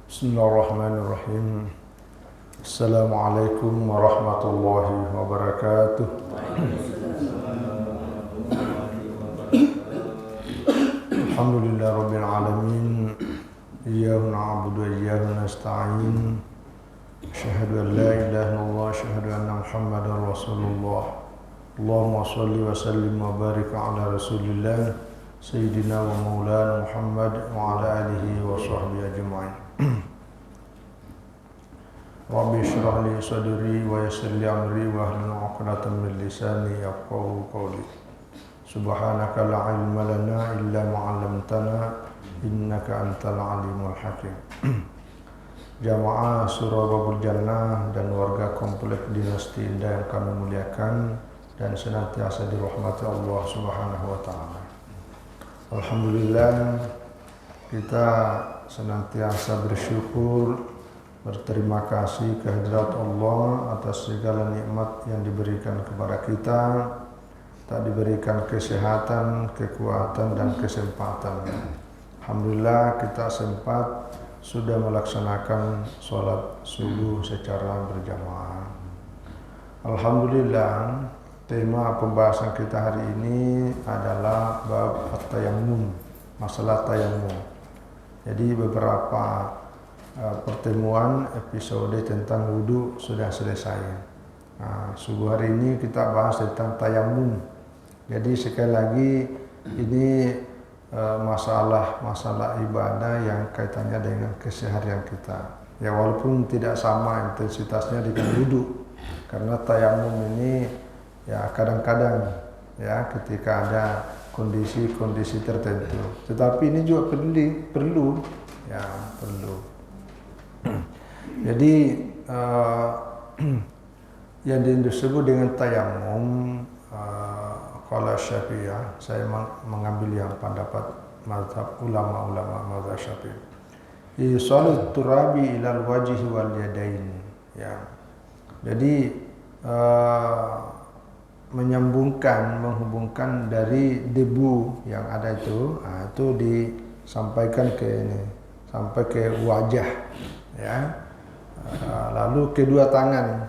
Bismillahirrahmanirrahim. Assalamualaikum warahmatullahi wabarakatuh. Alhamdulillah rabbil alamin. Iyyahu na'budu wa iyyahu nasta'in. Asyhadu an la ilaha illallah, asyhadu anna Muhammadar Rasulullah. Allahumma shalli wa sallim wa barik ala Rasulillah Sayyidina wa Maulana Muhammad wa ala alihi wa sahbihi ajma'in. Rabbi shrah li sadri wa yassir li amri wa hlul 'uqdatam min lisani yafqahu qawli. Subhanaka la ilma lana illa ma 'allamtana innaka antal alimul hakim. Jamaah Surah Babul Jannah dan warga komplek Dinasti Indah yang kami muliakan dan senantiasa dirahmati Allah Subhanahu wa taala. Alhamdulillah, kita senantiasa bersyukur, berterima kasih kehadirat Allah atas segala nikmat yang diberikan kepada kita, tak diberikan kesehatan, kekuatan dan kesempatan. Alhamdulillah kita sempat sudah melaksanakan sholat subuh secara berjamaah. Alhamdulillah, tema pembahasan kita hari ini adalah bab at-tayammum, masalah tayammum. Jadi beberapa pertemuan episode tentang wudu sudah selesai. Subuh hari ini kita bahas tentang tayammum. Jadi sekali lagi ini masalah ibadah yang kaitannya dengan keseharian kita. Ya walaupun tidak sama intensitasnya dengan wudu, karena tayammum ini ya kadang-kadang ya ketika ada kondisi-kondisi tertentu. Tetapi ini juga perlu. Jadi yang disebut dengan tayammum kalau Syafi'iyah, saya mengambil yang pendapat mazhab ulama-ulama mazhab Syafi'i. Isalut turabi ilal wajhi wal yadain. Ya. Jadi menghubungkan dari debu yang ada itu disampaikan ke ini, sampai ke wajah, ya. Lalu kedua tangan.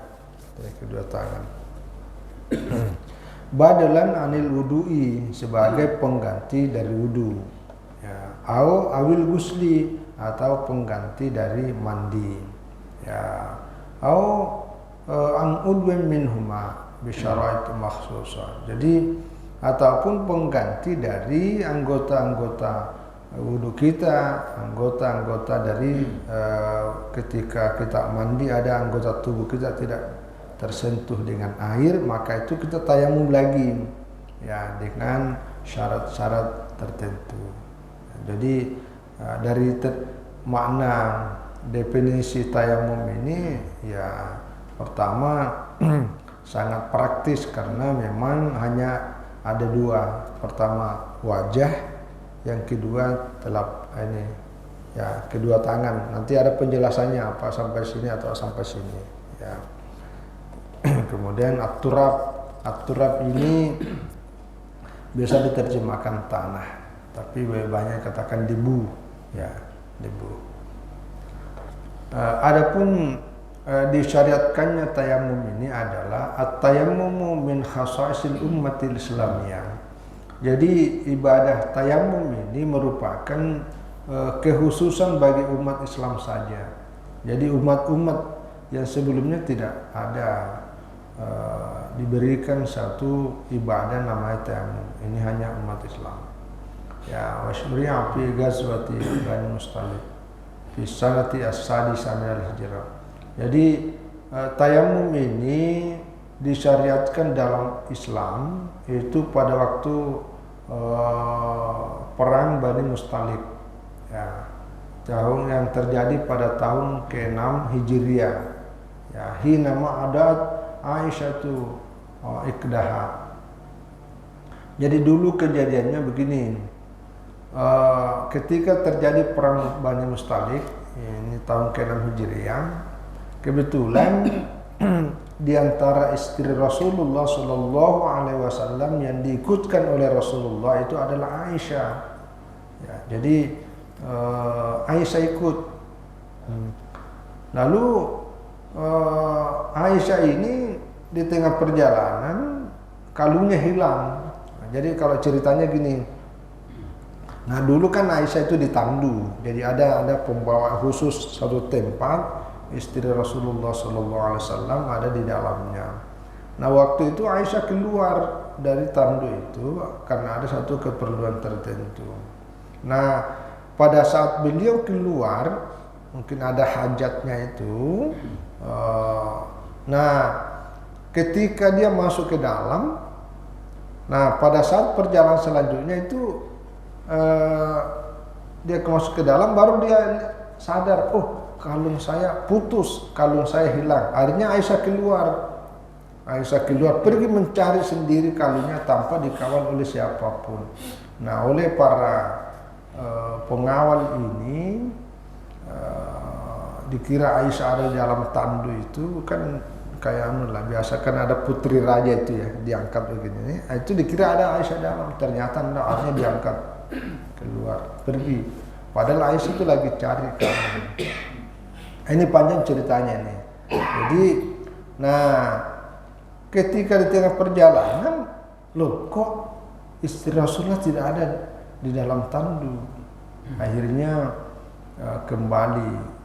Badalan anil wudu'i, sebagai pengganti dari wudu, ya. Awil gusli, atau pengganti dari mandi, ya. An udwin minhuma bisyarait makhsusah. Jadi ataupun pengganti dari anggota-anggota wudu kita, anggota-anggota dari ketika kita mandi ada anggota tubuh kita tidak tersentuh dengan air, maka itu kita tayamum lagi, ya, dengan syarat-syarat tertentu. Jadi dari makna definisi tayamum ini, ya, pertama sangat praktis karena memang hanya ada dua. Pertama wajah, yang kedua kedua tangan. Nanti ada penjelasannya apa sampai sini atau sampai sini, ya. Kemudian at-turab ini biasa diterjemahkan tanah, tapi banyak katakan debu, ya, debu. Adapun disyariatkannya tayamum ini adalah at-tayammumu min khasaisil ummatil islamiyah. Jadi ibadah tayamum ini merupakan kekhususan bagi umat Islam saja. Jadi umat-umat yang sebelumnya tidak ada diberikan satu ibadah namanya tayamum. Ini hanya umat Islam. Ya, wasyri'a fi ghazwati Bani Mustalik fi sanati as-sadisah minal hijrah. Jadi tayamum ini disyariatkan dalam Islam itu pada waktu perang Bani Mustalik, ya, tahun yang terjadi pada tahun ke-6 Hijriah, ya, hina ma'adat Aisyatu ikdaha. Jadi dulu kejadiannya begini, ketika terjadi perang Bani Mustalik, ini tahun ke-6 Hijriah, kebetulan di antara istri Rasulullah Shallallahu Alaihi Wasallam yang diikutkan oleh Rasulullah itu adalah Aisyah. Ya, jadi Aisyah ikut Lalu Aisyah ini di tengah perjalanan kalungnya hilang. Nah, jadi kalau ceritanya gini, nah dulu kan Aisyah itu ditandu, jadi ada pembawa khusus satu tempat, istri Rasulullah SAW ada di dalamnya. Nah waktu itu Aisyah keluar dari tandu itu karena ada satu keperluan tertentu. Nah pada saat beliau keluar, mungkin ada hajatnya itu. Nah ketika dia masuk ke dalam, nah pada saat perjalanan selanjutnya itu dia masuk ke dalam, baru dia sadar, oh kalung saya putus, kalung saya hilang. Akhirnya Aisyah keluar pergi mencari sendiri kalungnya tanpa dikawal oleh siapapun. Nah oleh para pengawal ini dikira Aisyah ada di dalam tandu itu, kan kayak biasa kan ada putri raja itu ya diangkat begini, itu dikira ada Aisyah dalam, ternyata enggak, akhirnya diangkat keluar pergi, padahal Aisyah itu lagi cari kalung. Ini panjang ceritanya nih. Jadi nah ketika di tengah perjalanan, loh kok istri Rasulullah tidak ada di dalam tandu. Akhirnya kembali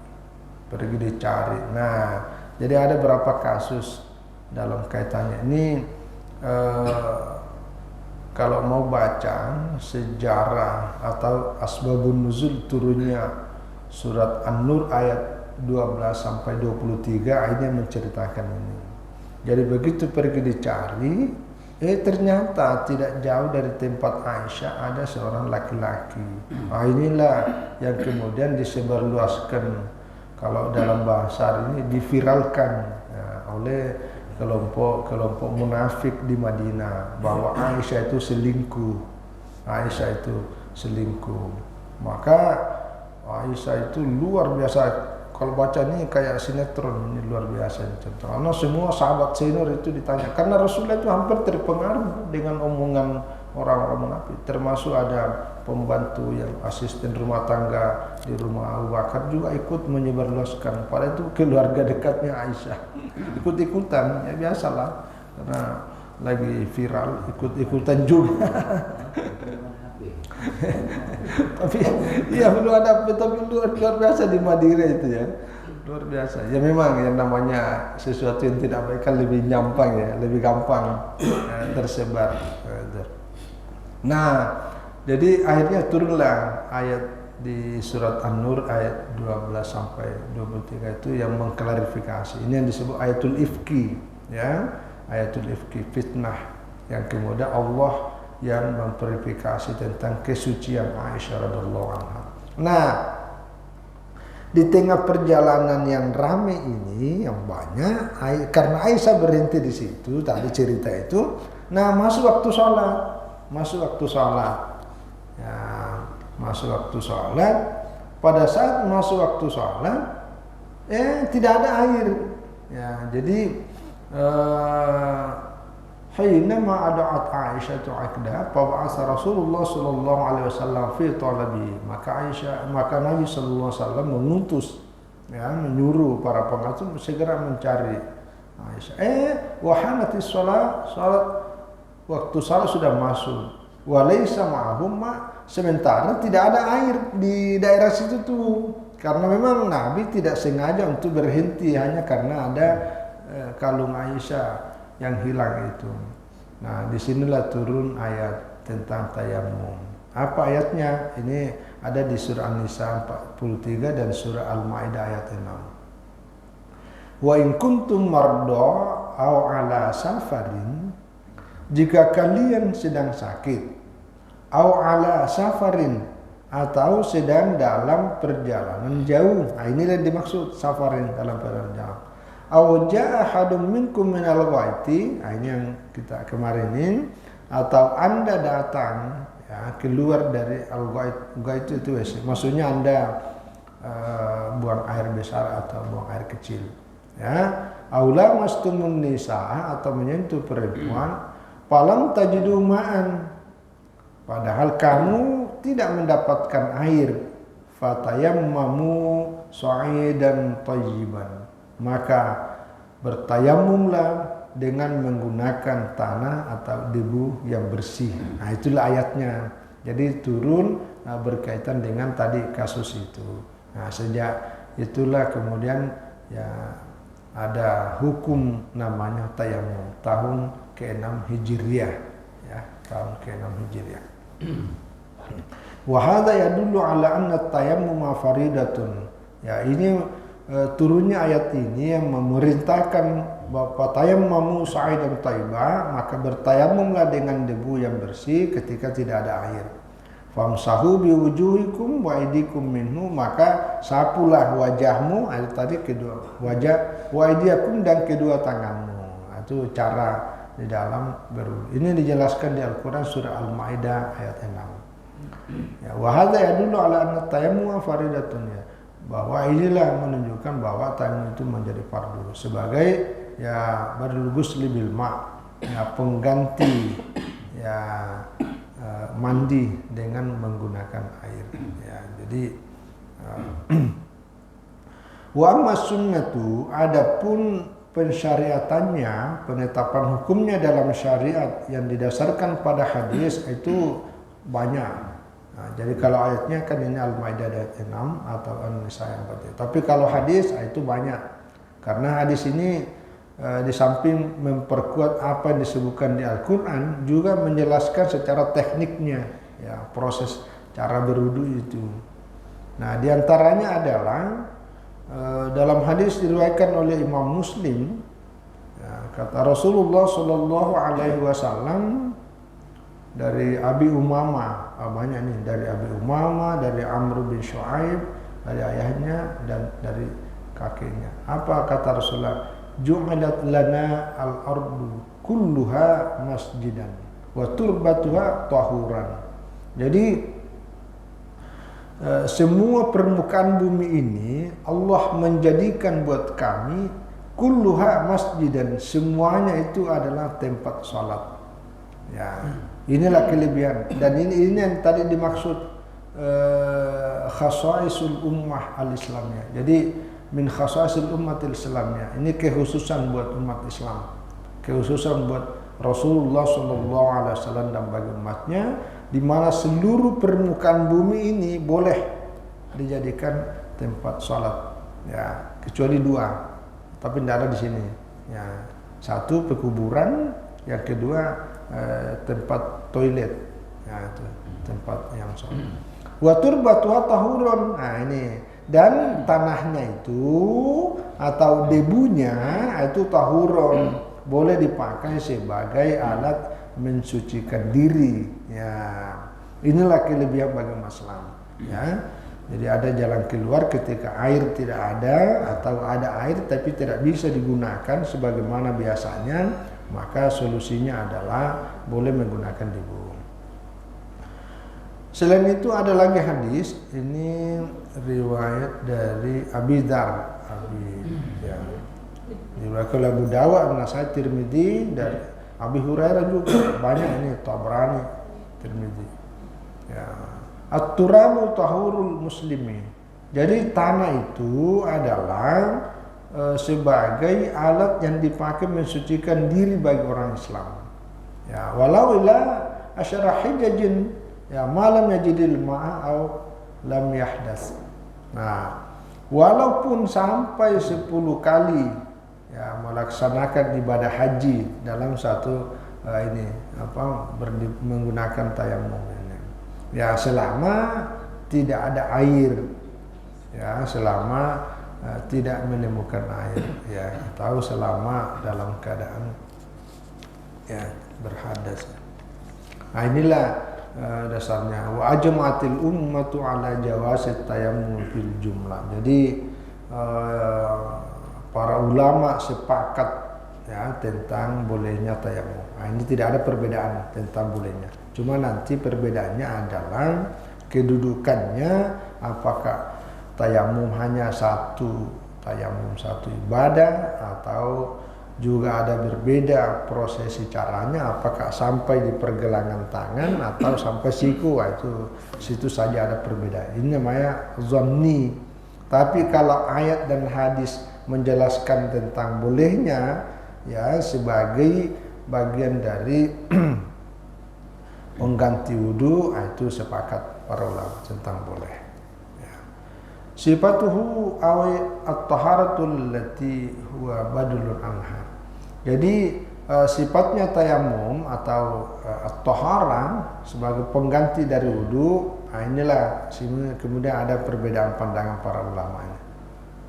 pergi dicari. Nah jadi ada beberapa kasus dalam kaitannya ini. Kalau mau baca sejarah atau asbabun nuzul turunnya surat An-Nur ayat 12 sampai 23, akhirnya menceritakan ini. Jadi begitu pergi dicari, ternyata tidak jauh dari tempat Aisyah ada seorang laki-laki. Nah, inilah yang kemudian disebarluaskan, kalau dalam bahasa ini diviralkan oleh kelompok munafik di Madinah, bahwa Aisyah itu selingkuh. Maka Aisyah itu luar biasa. Kalau baca ini kayak sinetron, ini luar biasa. Karena semua sahabat senior itu ditanya, karena Rasulullah itu hampir terpengaruh dengan omongan orang-orang munafik, termasuk ada pembantu yang asisten rumah tangga di rumah Abu Bakar juga ikut menyebarluaskan. Padahal itu keluarga dekatnya Aisyah, ikut-ikutan, ya biasalah, karena lagi viral, ikut-ikutan juga. Tapi iya belum ada, tapi luar biasa di Madinah itu ya, luar biasa. Ya memang yang namanya sesuatu yang tidak baik kan lebih nyampang ya, lebih gampang tersebar. Nah, jadi akhirnya turunlah ayat di surat An-Nur ayat 12 sampai 23 itu yang mengklarifikasi. Ini yang disebut ayatul ifki, ya, ayatul ifki, fitnah yang kemudian Allah yang memverifikasi tentang kesucian Aisyah radhiyallahu anha. Nah, di tengah perjalanan yang ramai ini, yang banyak, karena Aisyah berhenti di situ tadi cerita itu. Nah, masuk waktu sholat. Ya, masuk waktu sholat. Pada saat masuk waktu sholat, tidak ada air. Ya, jadi Hainama ada'at Aisyah tu'akda fab'asa Rasulullah sallallahu alaihi wasallam fi talabi, maka Nabi sallallahu alaihi wasallam mengutus, ya, menyuruh para pengasuh segera mencari Aisyah. Wahanatis salat waktu salat sudah masuk. Walaysa ma'ahum sementara tidak ada air di daerah situ tuh. Karena memang Nabi tidak sengaja untuk berhenti hanya karena ada kalung Aisyah yang hilang itu. Nah, disinilah turun ayat tentang tayamum. Apa ayatnya? Ini ada di surah An-Nisa 43 dan surah Al-Maidah ayat 6. Wa in kuntum marda aw ala safarin, jika kalian sedang sakit, aw ala safarin, atau sedang dalam perjalanan jauh. Nah, inilah dimaksud safarin, dalam perjalanan jauh. Aw jaa ahadum minkum minal ghaiti, ini yang kita kemarin ini, atau Anda datang, ya, keluar dari al-ghait itu maksudnya Anda buang air besar atau buang air kecil, ya. Aula mastumun nisa, atau menyentuh perempuan, falam tajidu ma'an, padahal kamu tidak mendapatkan air, fatayammamu, sa'idan thayyiban, maka bertayamumlah dengan menggunakan tanah atau debu yang bersih. Nah, itulah ayatnya. Jadi turun berkaitan dengan tadi kasus itu. Nah, sejak itulah kemudian ya ada hukum namanya tayamum tahun ke-6 Hijriah, ya, tahun ke-6 Hijriah. Wa hadza yadullu ala anna tayammum faridatun. Ya, ini turunnya ayat ini yang memerintahkan bahwa tayammamu sa'idan thayyiba, maka bertayamumlah dengan debu yang bersih ketika tidak ada air. Famsahu biwujuhikum wa aydikum minhu, maka sapulah wajahmu, ayat tadi kedua wajah, wa aydiyakum dan kedua tanganmu. Itu cara di dalam berwudu. Ini dijelaskan di Al-Qur'an surah Al-Maidah ayat 6. Ya, wa hadza yadullu ala anna tayammum faridatun, ya, bahwa inilah menunjukkan bahwa tayamum itu menjadi fardu sebagai ya badal ghusli bil ma', ya, pengganti ya mandi dengan menggunakan air, ya. Jadi wa amma sunnatu, adapun pensyariatannya, penetapan hukumnya dalam syariat yang didasarkan pada hadis itu banyak. Nah, jadi kalau ayatnya kan ini Al-Maidah ayat 6 atau An-Nisa yang 4. Tapi kalau hadis itu banyak. Karena hadis ini di samping memperkuat apa yang disebutkan di Al-Qur'an, juga menjelaskan secara tekniknya, ya, proses cara berwudu itu. Nah, diantaranya adalah dalam hadis diriwayatkan oleh Imam Muslim, ya, kata Rasulullah Shallallahu Alaihi Wasallam dari Abi Umamah, banyak nih, dari Abi Umamah, dari Amr bin Shu'aib, dari ayahnya dan dari kakeknya. Apa kata Rasulullah? Ju'ilat lana al-ardu kulluha masjidan wa turbatuha tahuran. Jadi semua permukaan bumi ini Allah menjadikan buat kami kulluha masjidan, semuanya itu adalah tempat salat. Ya, inilah kelebihan, dan ini yang tadi dimaksud khasaisul ummah al-islamiyah. Jadi min khasaisul ummatil islamiyah, ini kekhususan buat umat Islam, kekhususan buat Rasulullah SAW dan bagi umatnya, di mana seluruh permukaan bumi ini boleh dijadikan tempat sholat, ya, kecuali dua, tapi tidak ada di sini. Ya, satu pekuburan, yang kedua tempat toilet, ya, itu tempat yang sholat. Wa turbatuha tahurun. Nah, ini, dan tanahnya itu atau debunya itu tahurun, boleh dipakai sebagai alat mensucikan diri. Ya, inilah kelebihan bagi Islam. Ya, jadi ada jalan keluar ketika air tidak ada atau ada air tapi tidak bisa digunakan sebagaimana biasanya, maka solusinya adalah boleh menggunakan debu. Selain itu ada lagi hadis, ini riwayat dari Abi Dzar, ya, diriwayatkan oleh Abu Dawud, An-Nasai, Tirmidzi, dari Abi Hurairah juga banyak, ini Tabrani, Tirmidzi. Ya, at-turabu tahurul muslimin. Jadi tanah itu adalah sebagai alat yang dipakai mensucikan diri bagi orang Islam. Ya, walau ila asyara hijajin, ya, malam yajidil ma'a au lam yahdas. Nah, walaupun sampai 10 kali, ya, melaksanakan ibadah haji dalam satu menggunakan tayamum ini, ya, selama tidak ada air, ya, selama tidak menemukan air, ya, atau selama dalam keadaan, ya, berhadas. Nah, inilah dasarnya. Wa ajma'atil ummatu ala jawazi tayammum fil jumlah. Jadi para ulama sepakat, ya, tentang bolehnya tayamum. Nah, ini tidak ada perbedaan tentang bolehnya. Cuma nanti perbedaannya adalah kedudukannya, apakah tayamum hanya satu ibadah atau juga ada berbeda prosesi caranya, apakah sampai di pergelangan tangan atau sampai siku. Itu situ saja ada perbedaan. Ini namanya zonni. Tapi kalau ayat dan hadis menjelaskan tentang bolehnya, ya sebagai bagian dari pengganti wudu, itu sepakat para ulama tentang boleh. Ya. Sifatuhu awi at-taharatul lati huwa badulun anha. Jadi sifatnya tayamum atau at-taharah sebagai pengganti dari wudu. Inilah kemudian ada perbedaan pandangan para ulama.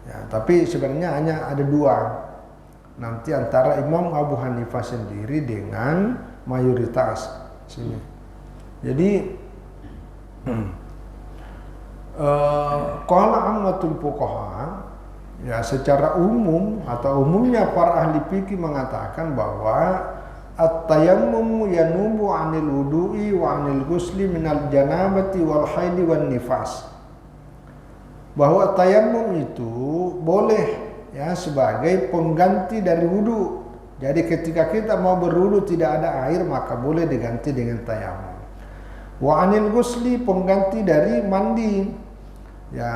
Ya, tapi sebenarnya hanya ada dua. Nanti antara Imam Abu Hanifah sendiri dengan mayoritas sini. Jadi qala ammatul fuqaha, ya secara umum atau umumnya para ahli fikih mengatakan bahwa at-tayammum yanubu 'anil wudu'i wa 'anil ghusli minal janabati wal haidi wan nifas. Bahwa tayammum itu boleh ya sebagai pengganti dari wudu. Jadi ketika kita mau berwudu tidak ada air, maka boleh diganti dengan tayammum. Wa 'anil ghusli, pengganti dari mandi. Ya,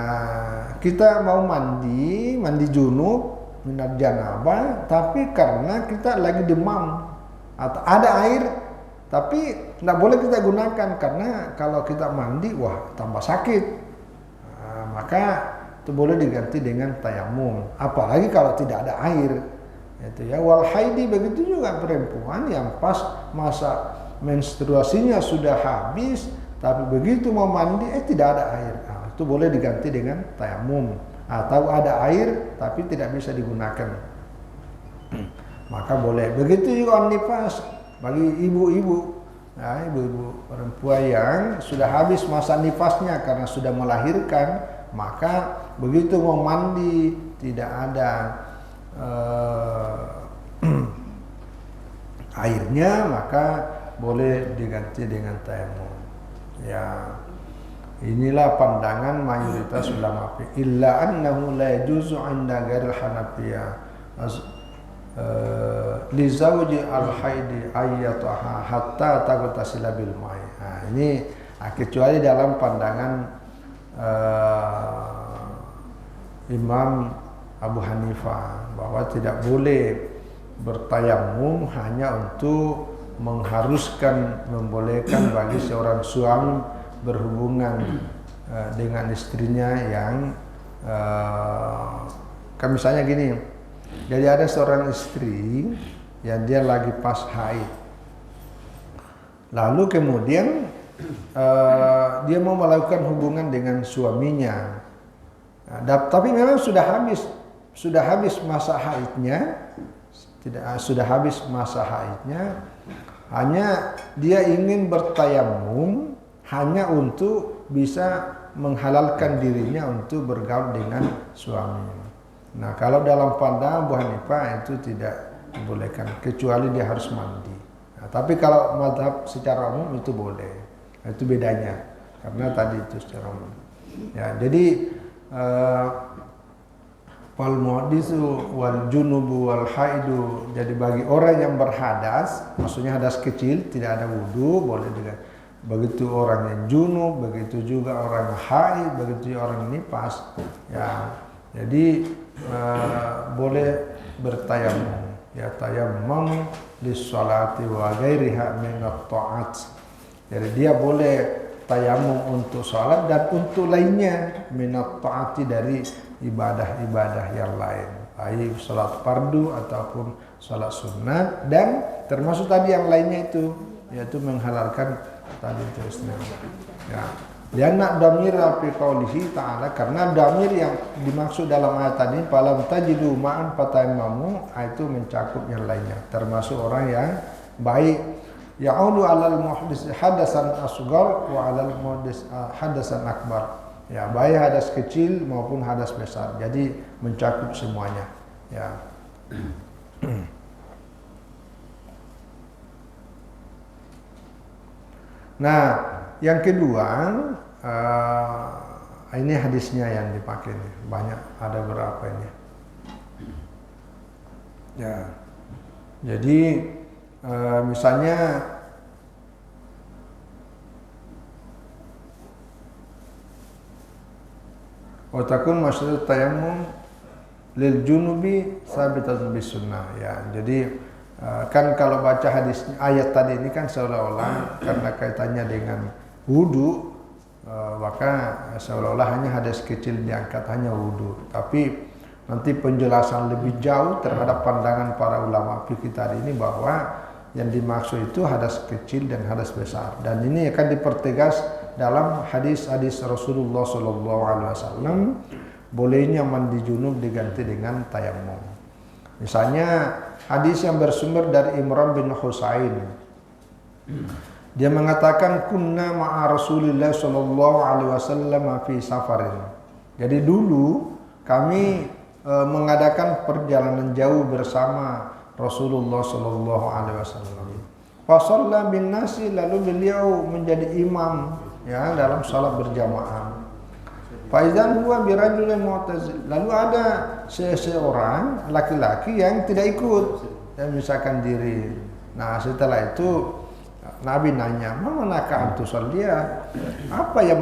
kita mau mandi junub minal janabah, tapi karena kita lagi demam atau ada air, tapi tidak boleh kita gunakan karena kalau kita mandi, wah tambah sakit. Nah, maka itu boleh diganti dengan tayamum. Apalagi kalau tidak ada air. Itu ya. Wal haidi, begitu juga perempuan yang pas masa menstruasinya sudah habis, tapi begitu mau mandi, tidak ada air. Nah, itu boleh diganti dengan tayamum. Atau ada air tapi tidak bisa digunakan, maka boleh. Begitu juga nifas bagi ibu-ibu, nah, ibu-ibu perempuan yang sudah habis masa nifasnya karena sudah melahirkan, maka begitu mau mandi tidak ada airnya, maka boleh diganti dengan tayamum. Ya, inilah pandangan mayoritas ulama fiqh. Illa annahu la yajuzu 'inda ghairil Hanafiyah li zawji al-haidi ayyataha hatta taghtasila bil ma'i. Nah, ini kecuali dalam pandangan Imam Abu Hanifah bahwa tidak boleh bertayamum hanya untuk mengharuskan, membolehkan bagi seorang suami berhubungan dengan istrinya yang kan misalnya gini, jadi ada seorang istri yang dia lagi pas haid, lalu kemudian dia mau melakukan hubungan dengan suaminya, tapi memang sudah habis masa haidnya, sudah habis masa haidnya, hanya dia ingin bertayamum hanya untuk bisa menghalalkan dirinya untuk bergaul dengan suami. Nah, kalau dalam pandangan Abu Hanifah itu tidak dibolehkan kecuali dia harus mandi. Nah, tapi kalau mazhab secara umum itu boleh. Nah, itu bedanya karena tadi itu secara umum. Ya, jadi wal muhdisu wal junubu wal haidu, jadi bagi orang yang berhadas, maksudnya hadas kecil tidak ada wudu, boleh juga. Begitu orang yang junub, begitu juga orang yang haid, begitu juga orang yang nifas, ya. Jadi boleh bertayamum, ya tayammum lis-sholati wa ghairiha min at-ta'at. Jadi dia boleh tayamum untuk salat dan untuk lainnya min at-ta'ati dari ibadah-ibadah yang lain, baik salat fardu ataupun salat sunat, dan termasuk tadi yang lainnya itu yaitu menghalalkan tadi itu istilah. Ya. Lianna damir fi qaulihi ta'ala, karena damir yang dimaksud dalam ayat tadi falam tajidu ma'an fatayammamu, itu mencakup yang lainnya, termasuk orang yang baik ya'udu 'alal muhdis hadasan asghar wa 'alal muhdis hadasan akbar. Ya, baik hadas kecil maupun hadas besar. Jadi mencakup semuanya. Ya. Nah, yang kedua, ini hadisnya yang dipakai nih. Banyak, ada berapa ini. Ya. Jadi misalnya Wa takun masyru'at tayammum lil junubi sabitatun bis sunnah ya. Jadi kan kalau baca hadis ayat tadi ini kan seolah-olah karena kaitannya dengan wudu, maka seolah-olah hanya hadis kecil diangkat hanya wudu. Tapi nanti penjelasan lebih jauh terhadap pandangan para ulama fikih tadi ini bahwa yang dimaksud itu hadas kecil dan hadas besar, dan ini akan dipertegas dalam hadis-hadis Rasulullah SAW. Bolehnya mandi junub diganti dengan tayammum. Misalnya hadis yang bersumber dari Imran bin Husain, dia mengatakan kunna ma'a Rasulillah SAW fi safarin. Jadi dulu kami mengadakan perjalanan jauh bersama Rasulullah SAW. Fasalla bin nasi, lalu beliau menjadi imam ya dalam salat berjamaah. Faizan huwa birajulin mu'tazil, lalu ada seseorang laki-laki yang tidak ikut dan memisahkan diri. Nah setelah itu Nabi nanya, "Manakah antu salliya?" Apa yang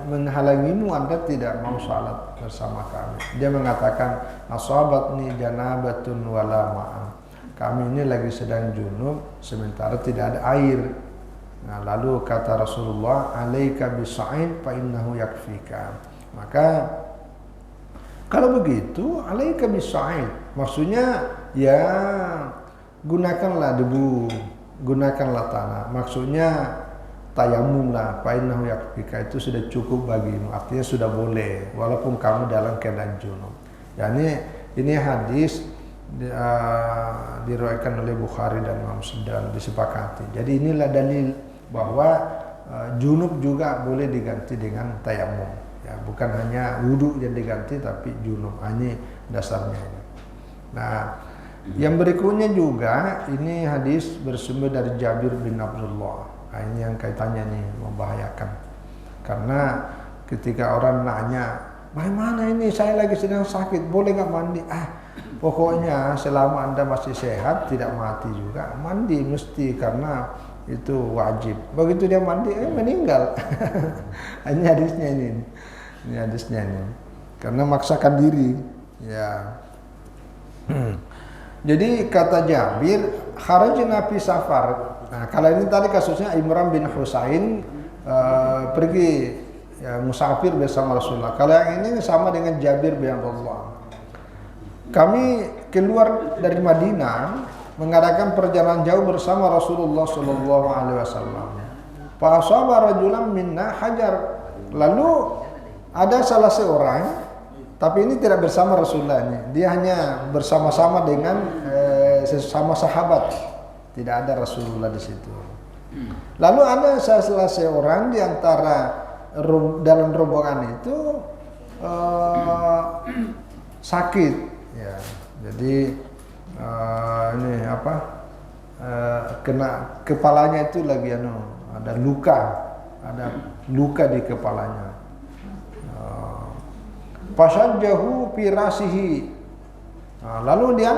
menghalangimu Anda tidak mau salat bersama kami? Dia mengatakan, "Asabatni janabatun wala ma'an." Kami ini lagi sedang junub sementara tidak ada air. Nah, lalu kata Rasulullah, "Alaika bisa'id fa innahu yakfika." Maka kalau begitu, alaika bisa'id. Maksudnya ya gunakanlah debu, gunakanlah tanah. Maksudnya tayamumlah, fa innahu yakfika, itu sudah cukup bagimu. Artinya sudah boleh walaupun kamu dalam keadaan junub. Ya ini hadis diriwayatkan oleh Bukhari dan Muslim dan disepakati. Jadi inilah dalil bahwa junub juga boleh diganti dengan tayamum. Ya, bukan hanya wudu yang diganti tapi junub. Ini dasarnya. Nah, yang berikutnya juga ini hadis bersumber dari Jabir bin Abdullah. Nah, ini yang kaitannya nih membahayakan. Karena ketika orang nanya, "Bagaimana ini saya lagi sedang sakit, boleh nggak mandi?" Pokoknya selama Anda masih sehat, tidak mati juga, mandi mesti karena itu wajib. Begitu dia mandi, meninggal. Ini hadisnya ini. Ini hadisnya ini. Karena maksakan diri. Ya. Jadi kata Jabir, kharajna fi safar. Nah, kalau ini tadi kasusnya Imran bin Husain pergi ya, musafir bersama Rasulullah. Kalau yang ini sama dengan Jabir bin Abdullah. Kami keluar dari Madinah mengadakan perjalanan jauh bersama Rasulullah SAW. Fa asaba rajulan minna hajar. Lalu ada salah seorang, tapi ini tidak bersama Rasulullah ini. Dia hanya bersama-sama dengan sesama sahabat. Tidak ada Rasulullah di situ. Lalu ada salah seorang di antara dalam rombongan itu sakit. Ya, jadi ini apa? Kena kepalanya itu lagi ada luka di kepalanya. Fasajjahu fi rasihi. Nah, lalu dia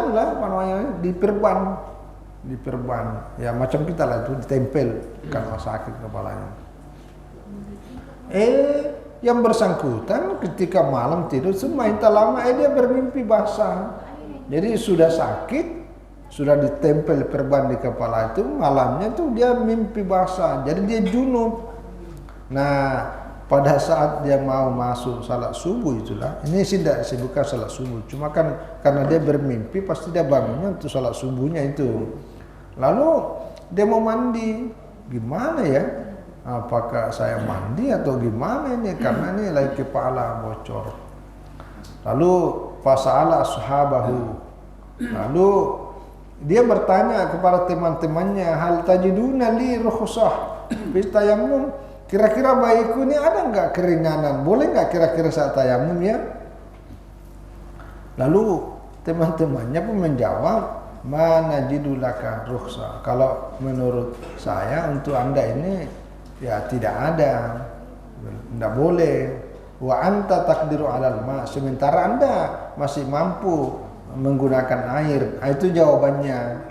diperban. Ya macam kita lah itu ditempel karena sakit kepalanya. Yang bersangkutan ketika malam tidur semain lama dia bermimpi basah. Jadi sudah sakit, sudah ditempel perban di kepala itu, malamnya tuh dia mimpi basah. Jadi dia junub. Nah, pada saat dia mau masuk salat subuh itulah, ini tidak bukan salat subuh, cuma kan karena dia bermimpi pasti dia bangunnya untuk salat subuhnya itu. Lalu dia mau mandi, gimana ya? Apakah saya mandi atau gimana ini? Karena ini lagi kepala bocor. Lalu fasala ashabahu. Lalu dia bertanya kepada teman-temannya, hal tajiduna li rukhsah fi tayammum? Kira-kira baikku ini ada enggak keringanan? Boleh enggak kira-kira saat tayammum ya? Lalu teman-temannya pun menjawab, mana jidulaka rukhsah. Kalau menurut saya untuk Anda ini ya tidak ada, tidak boleh. Wa anta takdiru alal ma, sementara Anda masih mampu menggunakan air. Itu jawabannya.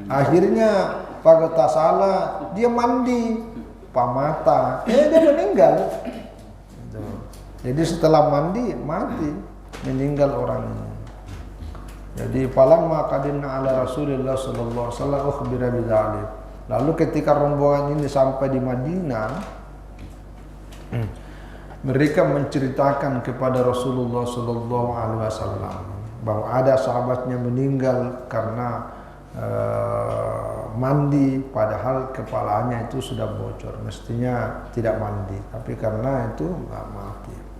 Akhirnya pada salah dia mandi, pamata, dia meninggal. Jadi setelah mandi mati, meninggal orang ini. Jadi falamma qadimna ala Rasulillah sallallahu alaihi wasallam ukhbira bidzalik. Lalu ketika rombongan ini sampai di Madinah, mereka menceritakan kepada Rasulullah sallallahu alaihi wasallam bahwa ada sahabatnya meninggal karena mandi, padahal kepalanya itu sudah bocor, mestinya tidak mandi, tapi karena itu mati.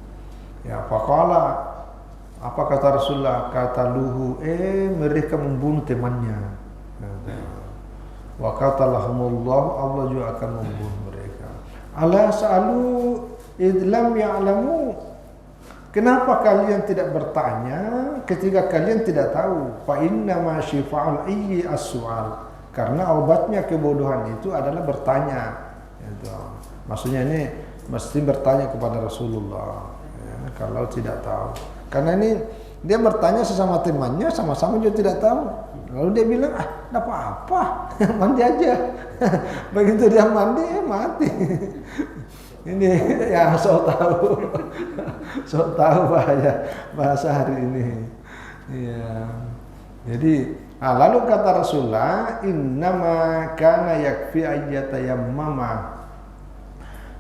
Ya, faqala, apa kata Rasulullah? Kata luhu, mereka membunuh temannya. Wa qatalahumullah, Allah juga akan membunuh mereka. Ala sa'alu idlam ya'lamu. Kenapa kalian tidak bertanya ketika kalian tidak tahu? Fa inna ma syifa'ul ayyi as-su'al. Karena obatnya kebodohan itu adalah bertanya. Itu. Maksudnya ini mesti bertanya kepada Rasulullah. Kalau tidak tahu, karena ini dia bertanya sesama temannya, sama-sama juga tidak tahu. Lalu dia bilang, tidak apa-apa, mandi aja. Begitu dia mandi, mati. Ini ya sok tahu bahasa hari ini. Ya. Jadi, lalu kata Rasulullah, innama kana yakfi ayyatayammama.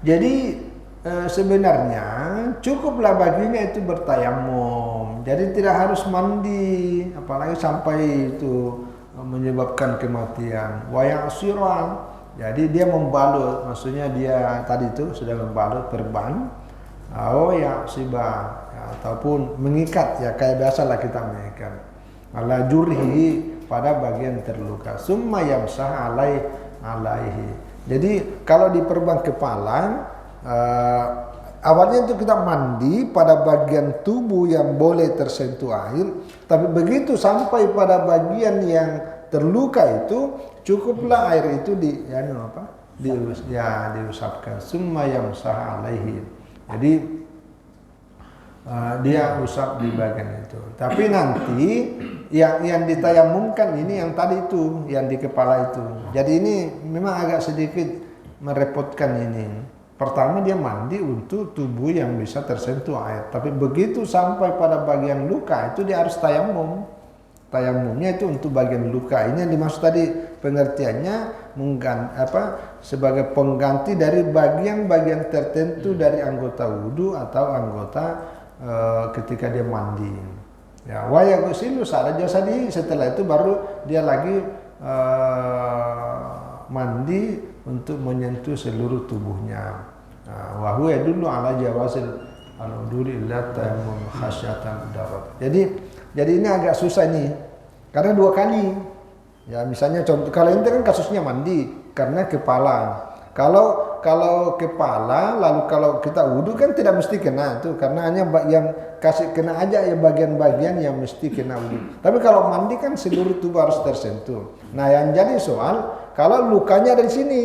Jadi sebenarnya cukuplah baginya itu bertayamum. Jadi tidak harus mandi, apalagi sampai itu menyebabkan kematian. Wa ya'siran. Jadi dia membalut, maksudnya dia tadi itu sudah membalut perban. Oh ya sibah, ataupun mengikat, ya kayak biasalah kita mengikat. Ala jurhi, pada bagian terluka. Summa yamsah alaihi. Jadi kalau diperban kepala, awalnya itu kita mandi pada bagian tubuh yang boleh tersentuh air, tapi begitu sampai pada bagian yang terluka itu cukuplah air itu diusapkan. Summa yamsah alaihi. Jadi dia usap di bagian itu. Tapi nanti yang ditayamumkan ini yang tadi itu, yang di kepala itu. Jadi ini memang agak sedikit merepotkan ini. Pertama dia mandi untuk tubuh yang bisa tersentuh air. Tapi begitu sampai pada bagian luka itu dia harus tayamum. Tayamumnya itu untuk bagian luka. Ini yang dimaksud tadi pengertiannya sebagai pengganti dari bagian-bagian tertentu dari anggota wudhu atau anggota ketika dia mandi. Ya, wa yaghsilu sa'ra jasadi, setelah itu baru dia lagi mandi untuk menyentuh seluruh tubuhnya. Wa huwa yadullu ala jawazil al-uduri illa tayammum khasyatan darat. Jadi ini agak susah nih. Karena 2 kali. Ya, misalnya contoh kalau ini kan kasusnya mandi karena kepala. Kalau kepala, lalu kalau kita wudhu kan tidak mesti kena itu, karena hanya yang kasih kena aja ya bagian-bagian yang mesti kena wudhu. Tapi kalau mandi kan seluruh tubuh harus tersentuh. Nah, yang jadi soal kalau lukanya ada di sini.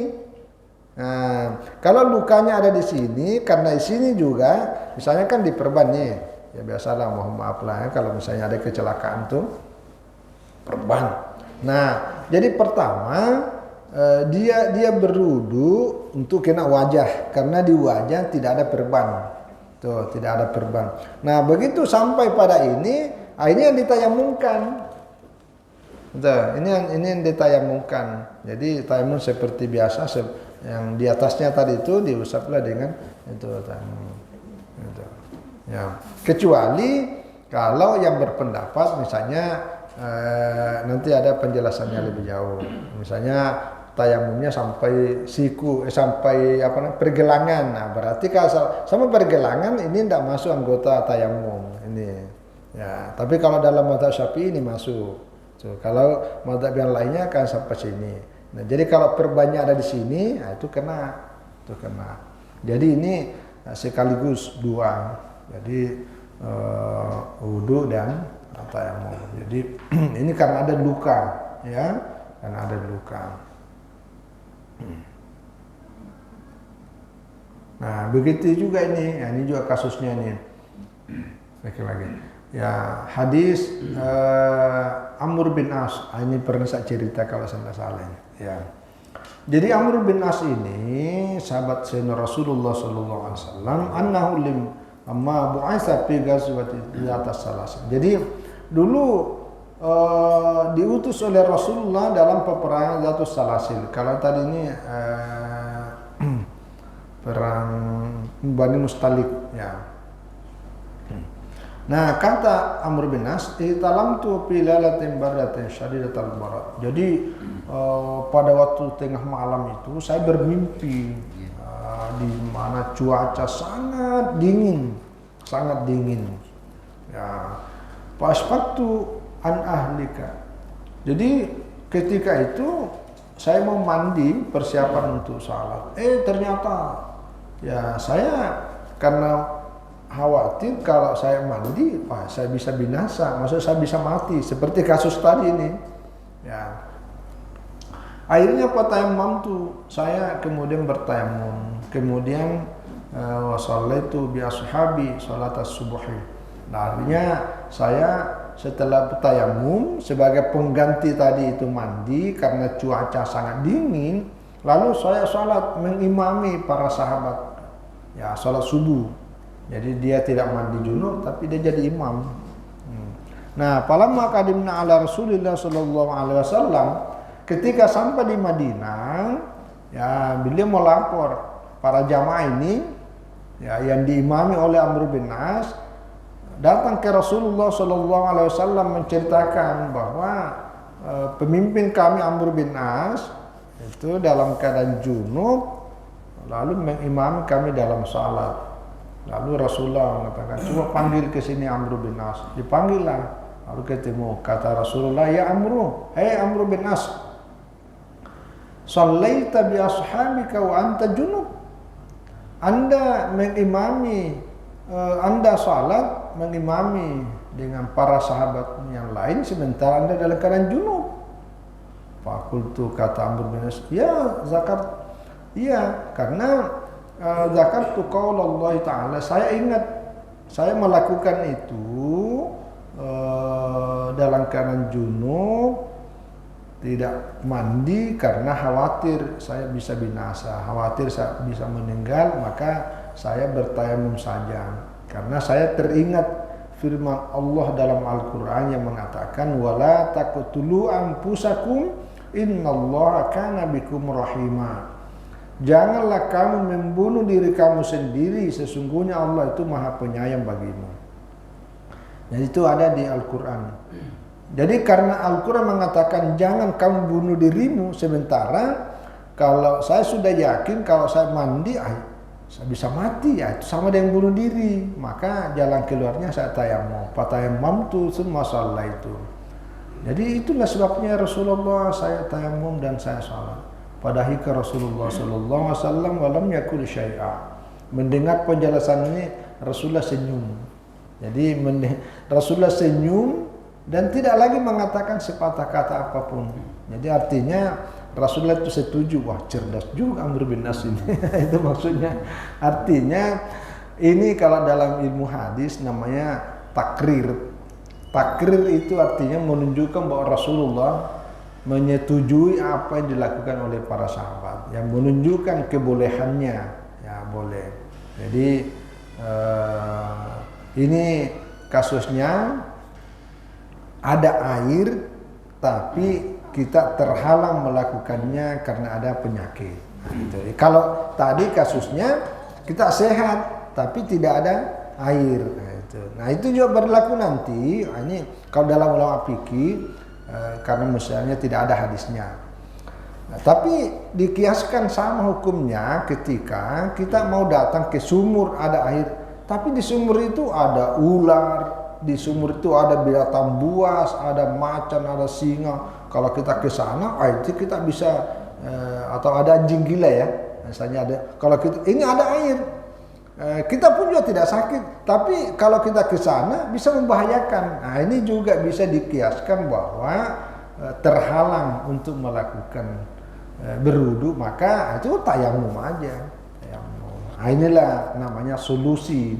Nah, kalau lukanya ada di sini, karena di sini juga, misalnya kan diperban nih, ya biasalah, mohon maaf lah ya, kalau misalnya ada kecelakaan tuh, perban. Nah, jadi pertama dia berwudu untuk kena wajah, karena di wajah tidak ada perban, tuh tidak ada perban. Nah, begitu sampai pada ini yang ditayamumkan. Tuh, ini yang ditayamumkan. Jadi tayamum seperti biasa. Yang di atasnya tadi itu diusaplah dengan itu tayamum. Gitu. Ya. Kecuali kalau yang berpendapat misalnya nanti ada penjelasannya lebih jauh. Misalnya tayamumnya sampai siku, sampai pergelangan. Nah, berarti kalau sama pergelangan ini tidak masuk anggota tayamum ini. Ya, tapi kalau dalam mazhab Syafi'i ini masuk. So, kalau mazhab yang lainnya akan sampai sini. Nah, jadi kalau perbannya ada di sini, nah itu kena. Jadi ini sekaligus 2. Jadi wudu dan tayamum. Jadi ini karena ada luka, ya, karena ada luka. Nah, begitu juga ini juga kasusnya nih. Lagi. Ya, hadis Amr bin As, ini pernah saya cerita kalau saya tidak salah. Ya. Jadi Amr bin As ini sahabat Sayyidina Rasulullah sallallahu alaihi wasallam, annahu amma bu'aitsa fi ghazwati Zatus Salasil. Jadi dulu diutus oleh Rasulullah dalam peperangan Zatus Salasil. Kalau tadi ini perang Bani Mustalik ya. Nah, kata Amr bin As, "Italamtu fi lailatin bardatin syadidatal barat." Jadi pada waktu tengah malam itu saya bermimpi di mana cuaca sangat dingin. Ya, fasfaktu an ahlika. Jadi ketika itu saya mau mandi persiapan untuk salat. Ternyata ya saya karena khawatir kalau saya mandi, saya bisa binasa, maksudnya saya bisa mati seperti kasus tadi ini. Ya. Akhirnya patayamum tuh saya kemudian bertayamum, kemudian wasallaitu bi ashabi salat as-subuhi. Nah, akhirnya saya setelah bertayamum sebagai pengganti tadi itu mandi karena cuaca sangat dingin, lalu saya salat mengimami para sahabat. Ya, salat subuh. Jadi dia tidak mandi junub tapi dia jadi imam. Nah, falamma qadimna ala Rasulillah sallallahu alaihi wasallam, ketika sampai di Madinah, ya beliau melapor para jamaah ini ya yang diimami oleh Amr bin As datang ke Rasulullah sallallahu alaihi wasallam menceritakan bahwa pemimpin kami Amr bin As itu dalam keadaan junub lalu mengimami kami dalam salat. Lalu Rasulullah mengatakan, coba panggil ke sini Amr bin As. Dipanggillah. Lalu ketemu. Kata Rasulullah, ya Amru, hei Amr bin As, sallaita bi ashabika wa anta junub. Anda mengimami, Anda salat mengimami dengan para sahabat yang lain sementara Anda dalam keadaan junub. Fakultu, kata Amr bin As, ya zakat, iya, karena zakartu qaulallahi ta'ala, saya ingat saya melakukan itu dalam keadaan junub, tidak mandi karena khawatir saya bisa binasa, khawatir saya bisa meninggal, maka saya bertayamum saja karena saya teringat firman Allah dalam Al-Qur'an yang mengatakan wala taqtulu anfusakum innallaha kana bikum rahima. Janganlah kamu membunuh diri kamu sendiri, sesungguhnya Allah itu maha penyayang bagimu. Dan itu ada di Al-Quran. Jadi karena Al-Quran mengatakan jangan kamu bunuh dirimu, sementara kalau saya sudah yakin kalau saya mandi, saya bisa mati, ya itu sama dengan bunuh diri. Maka jalan keluarnya saya tayamum. Patayamum itu semua salat itu. Jadi itulah sebabnya Rasulullah saya tayamum dan saya salat. Padahal Rasulullah sallallahu alaihi wasallam walam yakul syai'a. Mendengar penjelasan ini Rasulullah senyum. Jadi Rasulullah senyum dan tidak lagi mengatakan sepatah kata apapun. Jadi artinya Rasulullah itu setuju, wah cerdas juga Amr bin As ini. Itu maksudnya. Artinya ini kalau dalam ilmu hadis namanya takrir. Takrir itu artinya menunjukkan bahwa Rasulullah menyetujui apa yang dilakukan oleh para sahabat, yang menunjukkan kebolehannya, ya boleh. Jadi ini kasusnya ada air tapi kita terhalang melakukannya karena ada penyakit. Jadi kalau tadi kasusnya kita sehat tapi tidak ada air. Nah itu juga berlaku nanti. Ini kalau dalam ulama fikih. Karena misalnya tidak ada hadisnya. Nah, tapi dikiaskan sama hukumnya ketika kita mau datang ke sumur ada air, tapi di sumur itu ada ular, di sumur itu ada binatang buas, ada macan, ada singa. Kalau kita ke sana, itu kita bisa atau ada anjing gila ya, misalnya ada. Kalau kita ini ada air, kita pun juga tidak sakit, tapi kalau kita ke sana bisa membahayakan. Nah, ini juga bisa dikiaskan bahwa terhalang untuk melakukan berwudu, maka itu tayamum aja. Nah, inilah namanya solusi.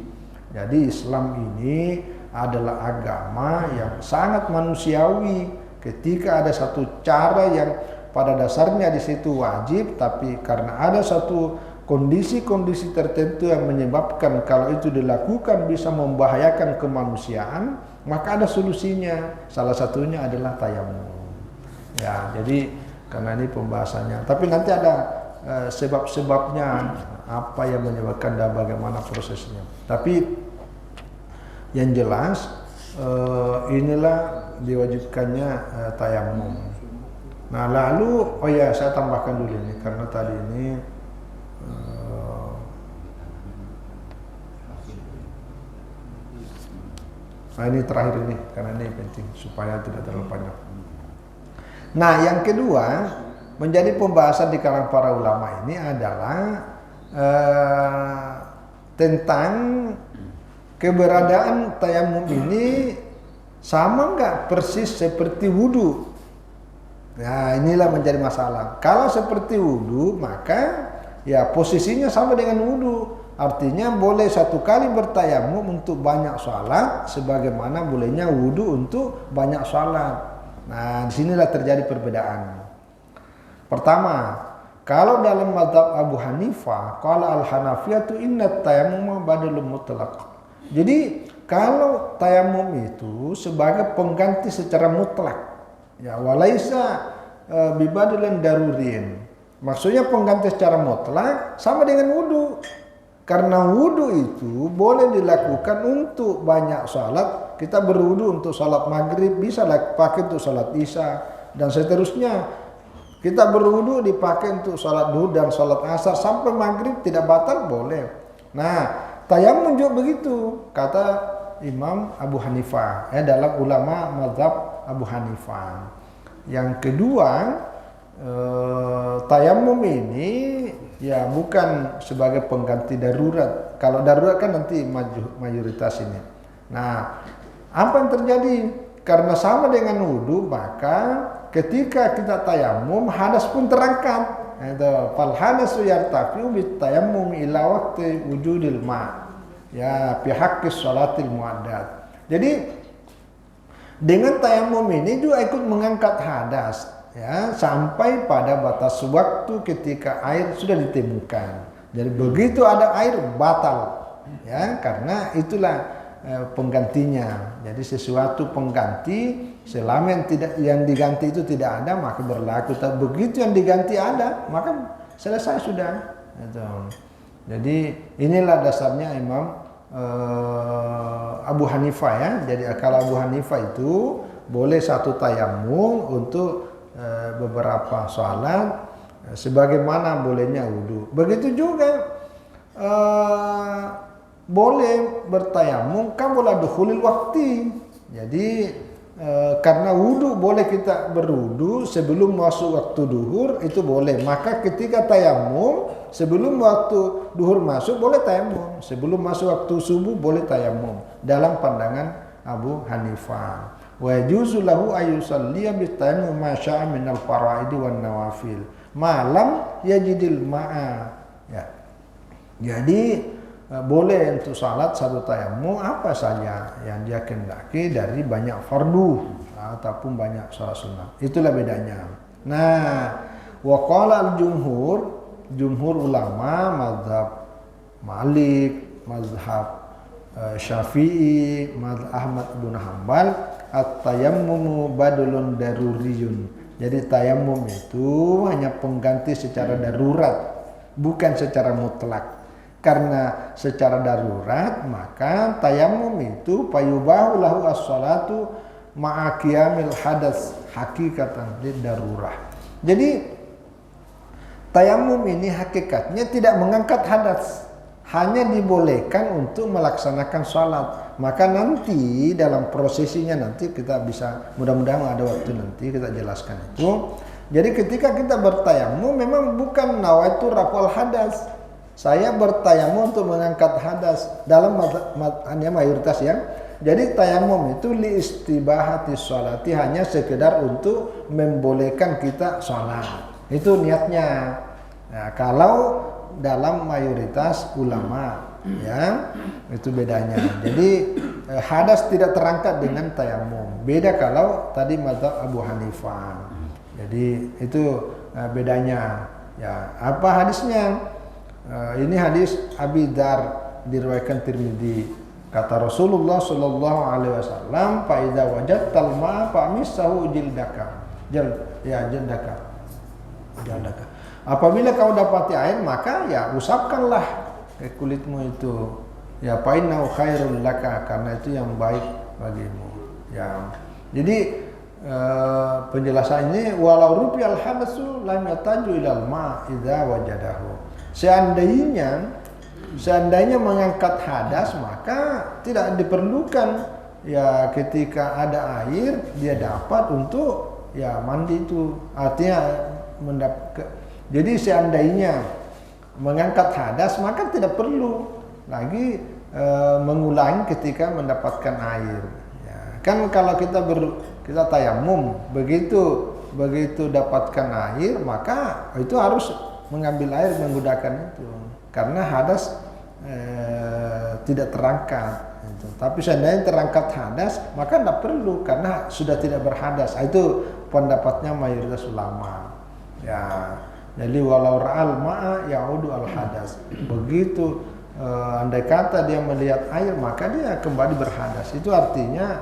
Jadi Islam ini adalah agama yang sangat manusiawi. Ketika ada satu cara yang pada dasarnya di situ wajib, tapi karena ada satu kondisi-kondisi tertentu yang menyebabkan kalau itu dilakukan bisa membahayakan kemanusiaan, maka ada solusinya. Salah satunya adalah tayamum. Ya, jadi karena ini pembahasannya. Tapi nanti ada sebab-sebabnya, apa yang menyebabkan dan bagaimana prosesnya. Tapi yang jelas inilah diwajibkannya tayamum. Nah lalu, oh ya saya tambahkan dulu ini karena tadi ini nah ini terakhir ini karena ini penting supaya tidak terlalu panjang. Nah yang kedua menjadi pembahasan di kalangan para ulama ini adalah tentang keberadaan tayamum ini sama nggak persis seperti wudhu. Nah inilah menjadi masalah. Kalau seperti wudhu maka ya posisinya sama dengan wudhu. Artinya boleh satu kali bertayamum untuk banyak sholat, sebagaimana bolehnya wudhu untuk banyak sholat. Nah disinilah terjadi perbedaan. Pertama, kalau dalam mazhab Abu Hanifah, qala al-Hanafiyatu inna tayammum badalun mutlaq. Jadi kalau tayamum itu sebagai pengganti secara mutlak, ya walaisa bibadalin darurin. Maksudnya pengganti secara mutlak sama dengan wudhu. Karena wudhu itu boleh dilakukan untuk banyak salat. Kita berwudhu untuk salat maghrib, bisa pakai untuk salat isya dan seterusnya. Kita berwudhu dipakai untuk salat duhur dan salat asar sampai maghrib tidak batal, boleh. Nah, tayamum juga begitu, kata Imam Abu Hanifah, dalam ulama mazhab Abu Hanifah. Yang kedua, tayamum ini ya bukan sebagai pengganti darurat. Kalau darurat kan nanti mayoritas ini. Nah, apa yang terjadi? Karena sama dengan wudhu, maka ketika kita tayamum hadas pun terangkat. Fal hadasu yartafi'u bit tayammum ila waqti wujudil ma'. Ya, fi haqqis sholatil muaddat. Jadi dengan tayamum ini juga ikut mengangkat hadas, ya, sampai pada batas waktu ketika air sudah ditemukan. Jadi begitu ada air batal, ya, karena itulah penggantinya. Jadi sesuatu pengganti selama yang diganti itu tidak ada maka berlaku. Tapi begitu yang diganti ada maka selesai sudah. Jadi inilah dasarnya Imam Abu Hanifah, ya. Jadi kalau Abu Hanifah itu boleh satu tayamum untuk beberapa sholat, sebagaimana bolehnya wudhu. Begitu juga boleh bertayamum qabla dukhulil waqti. Jadi karena wudhu boleh kita berwudhu sebelum masuk waktu duhur, itu boleh. Maka ketika tayamum sebelum waktu duhur masuk boleh tayamum, sebelum masuk waktu subuh boleh tayamum dalam pandangan Abu Hanifah. Wa yajuzu lahu ayyusalliya bitayammum ma syaa minal faraidi wan nawafil malam yajidil ma'a, ya. Jadi boleh untuk salat satu tayamum apa saja yang dia kehendaki dari banyak fardu ataupun banyak salat sunnah. Itulah bedanya. Nah, wa qala al-jumhur ulama mazhab Malik, mazhab Syafi'i, mazhab Ahmad bin Hanbal, at-tayammumu badalun daruriyun. Jadi tayamum itu hanya pengganti secara darurat, bukan secara mutlak. Karena secara darurat maka tayamum itu payubahu lahu as-salatu ma'a qiyamil hadas hakikatan darurah. Jadi tayamum ini hakikatnya tidak mengangkat hadas, hanya dibolehkan untuk melaksanakan salat. Maka nanti dalam prosesinya nanti kita bisa, mudah-mudahan ada waktu nanti kita jelaskan itu. Jadi ketika kita bertayamum memang bukan nawaitu raf'ul hadas. Saya bertayamum untuk mengangkat hadas dalam hanya mayoritas, ya. Jadi tayamum itu li istibahati sholati, hanya sekedar untuk membolehkan kita sholat. Itu niatnya. Nah, kalau dalam mayoritas ulama, ya, itu bedanya. Jadi hadas tidak terangkat dengan tayamum. Beda kalau tadi mazhab Abu Hanifah. Jadi itu bedanya. Ya, apa hadisnya? Ini hadis Abi Dar diriwayatkan Tirmidzi. Kata Rasulullah sallallahu alaihi wasallam, "Fa idza wajadtal ma'a famissahu jildaka." Jildaka. Apabila kau dapati air, maka ya usapkanlah ke kulitmu itu. Ya fa innahu khairul laka, karena itu yang baik bagimu. Ya. Jadi penjelasan ini, walau rupial habasu lam yataju ilal ma' idza wajadahu. Seandainya mengangkat hadas, maka tidak diperlukan ya ketika ada air dia dapat untuk ya mandi itu. Artinya jadi seandainya mengangkat hadas, maka tidak perlu lagi mengulangi ketika mendapatkan air. Ya, kan kalau kita tayamum, begitu dapatkan air, maka itu harus mengambil air menggunakan itu. Karena hadas tidak terangkat. Tapi seandainya terangkat hadas, maka tidak perlu karena sudah tidak berhadas. Itu pendapatnya mayoritas ulama. Ya, jadi walau ra'al ma'a ya'udu al hadas. Begitu andai kata dia melihat air, maka dia kembali berhadas. Itu artinya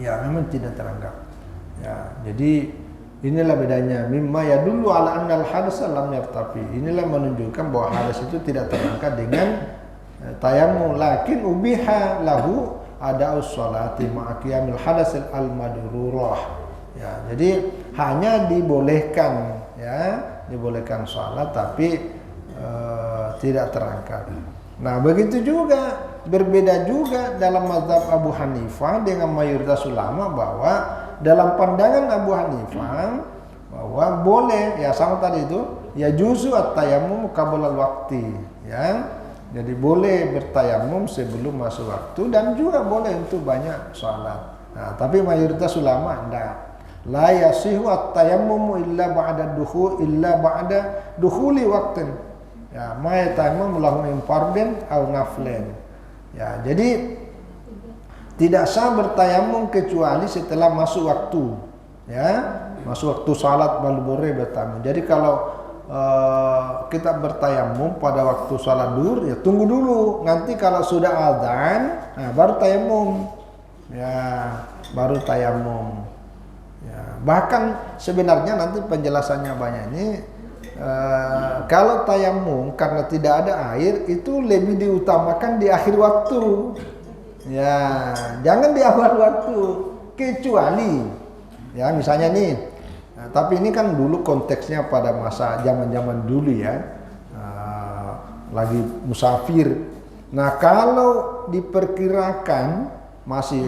ya memang tidak terangkat. Ya, jadi inilah bedanya. Mimma yadullu ala annal hadas lam yartafi. Inilah menunjukkan bahwa hadas itu tidak terangkat dengan tayammum, lakin ubiha lahu ada'us sholati ma'a qiyamil hadas al madrurah. Ya, jadi hanya dibolehkan salat tapi tidak terangkat. Nah, begitu juga berbeda juga dalam mazhab Abu Hanifah dengan mayoritas ulama, bahwa dalam pandangan Abu Hanifah bahwa boleh ya sama tadi itu ya juzu at-tayammum qabla al-waqti, ya. Jadi boleh bertayamum sebelum masuk waktu dan juga boleh untuk banyak salat. Nah, tapi mayoritas ulama enggak. La yasihu at-tayammum illa ba'da dukhuli waqtin. Ya, ma yatayammam lahu min fardin aw naflin. Ya, jadi tidak sah bertayamum kecuali setelah masuk waktu. Ya, masuk waktu salat baru boleh bertayamum. Jadi kalau kita bertayamum pada waktu salat duhur, ya tunggu dulu. Nanti kalau sudah azan, nah baru tayamum. Ya, baru tayamum. Ya, bahkan sebenarnya nanti penjelasannya banyak ini. Kalau tayamum karena tidak ada air itu lebih diutamakan di akhir waktu. Ya, jangan di awal waktu, kecuali ya misalnya nih. Nah, tapi ini kan dulu konteksnya pada masa zaman dulu ya, lagi musafir. Nah, kalau diperkirakan masih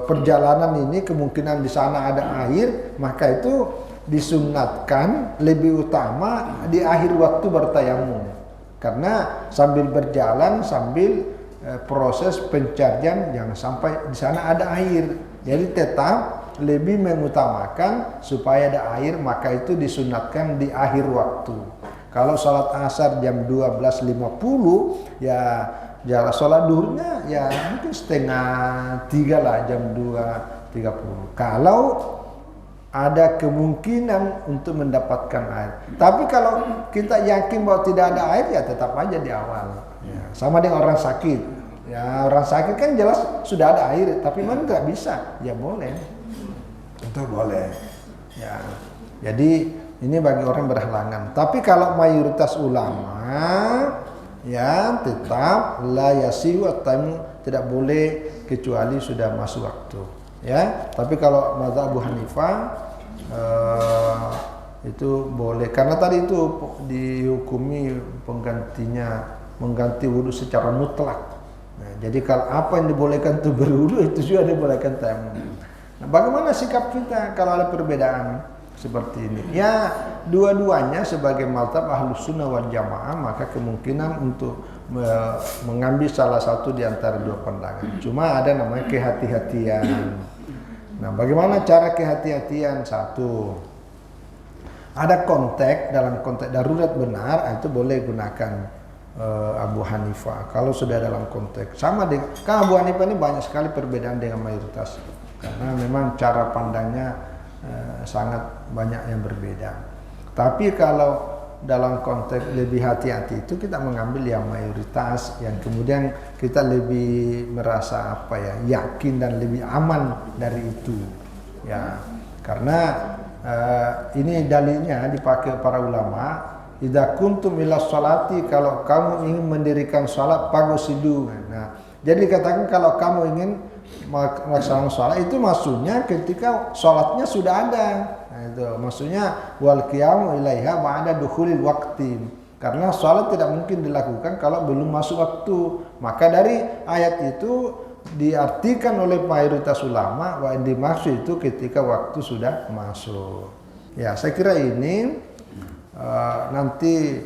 perjalanan ini kemungkinan di sana ada air, maka itu disunatkan lebih utama di akhir waktu bertayamum. Karena sambil berjalan, sambil proses pencarian jangan sampai di sana ada air. Jadi tetap lebih mengutamakan supaya ada air, maka itu disunatkan di akhir waktu. Kalau sholat asar jam 12.50 ya sholat duhurnya ya mungkin setengah 3 lah, jam 2.30. Kalau ada kemungkinan untuk mendapatkan air. Tapi kalau kita yakin bahwa tidak ada air, ya tetap aja di awal. Ya, sama dengan orang sakit. Ya, orang sakit kan jelas sudah ada air, tapi mana nggak bisa, ya boleh. Itu boleh. Ya, jadi ini bagi orang berhalangan. Tapi kalau mayoritas ulama, ya tetap la yasihu at-tayammum, tidak boleh kecuali sudah masuk waktu. Ya, tapi kalau mazhab Abu Hanifah itu boleh, karena tadi itu dihukumi mengganti wudhu secara mutlak. Nah, jadi kalau apa yang dibolehkan itu berwudhu, itu juga dibolehkan tayamum. Nah, bagaimana sikap kita kalau ada perbedaan seperti ini? Ya, dua-duanya sebagai mazhab Ahlus Sunnah wal Jamaah, maka kemungkinan untuk mengambil salah satu di antara dua pandangan. Cuma ada namanya kehati-hatian. Nah, bagaimana cara kehati-hatian? Satu, ada konteks, dalam konteks darurat benar, itu boleh gunakan Abu Hanifah. Kalau sudah dalam konteks sama dengan, kan Abu Hanifah ini banyak sekali perbedaan dengan mayoritas, karena memang cara pandangnya sangat banyak yang berbeda. Tapi kalau dalam konteks lebih hati-hati itu kita mengambil yang mayoritas, yang kemudian kita lebih merasa apa ya, yakin dan lebih aman dari itu ya, karena ini dalilnya dipakai para ulama, idza kuntum ila sholati, kalau kamu ingin mendirikan salat pagusidu. Nah, jadi dikatakan kalau kamu ingin melaksanakan salat itu maksudnya ketika salatnya sudah ada. Nah, itu maksudnya wal qiyamu ilaiha ba'da dukhulil waqti. Karena salat tidak mungkin dilakukan kalau belum masuk waktu. Maka dari ayat itu diartikan oleh mayoritas ulama bahwa dimaksud itu ketika waktu sudah masuk. Ya, saya kira ini nanti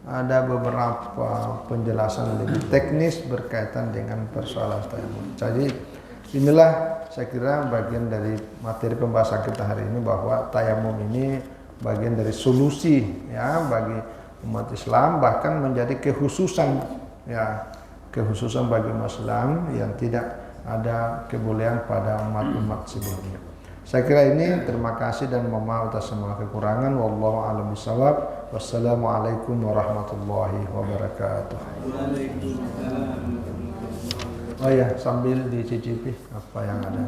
ada beberapa penjelasan lebih teknis berkaitan dengan persoalan tayamum. Jadi inilah saya kira bagian dari materi pembahasan kita hari ini, bahwa tayamum ini bagian dari solusi ya bagi umat Islam, bahkan menjadi kekhususan ya, kekhususan bagi umat Islam yang tidak ada kebolehan pada umat-umat sebelumnya. Saya kira ini, terima kasih dan mohon maaf atas semua kekurangan. Wallahu a'lam bishawab. Wassalamualaikum warahmatullahi wabarakatuh. Oh ya, sambil dicicipi apa yang ada.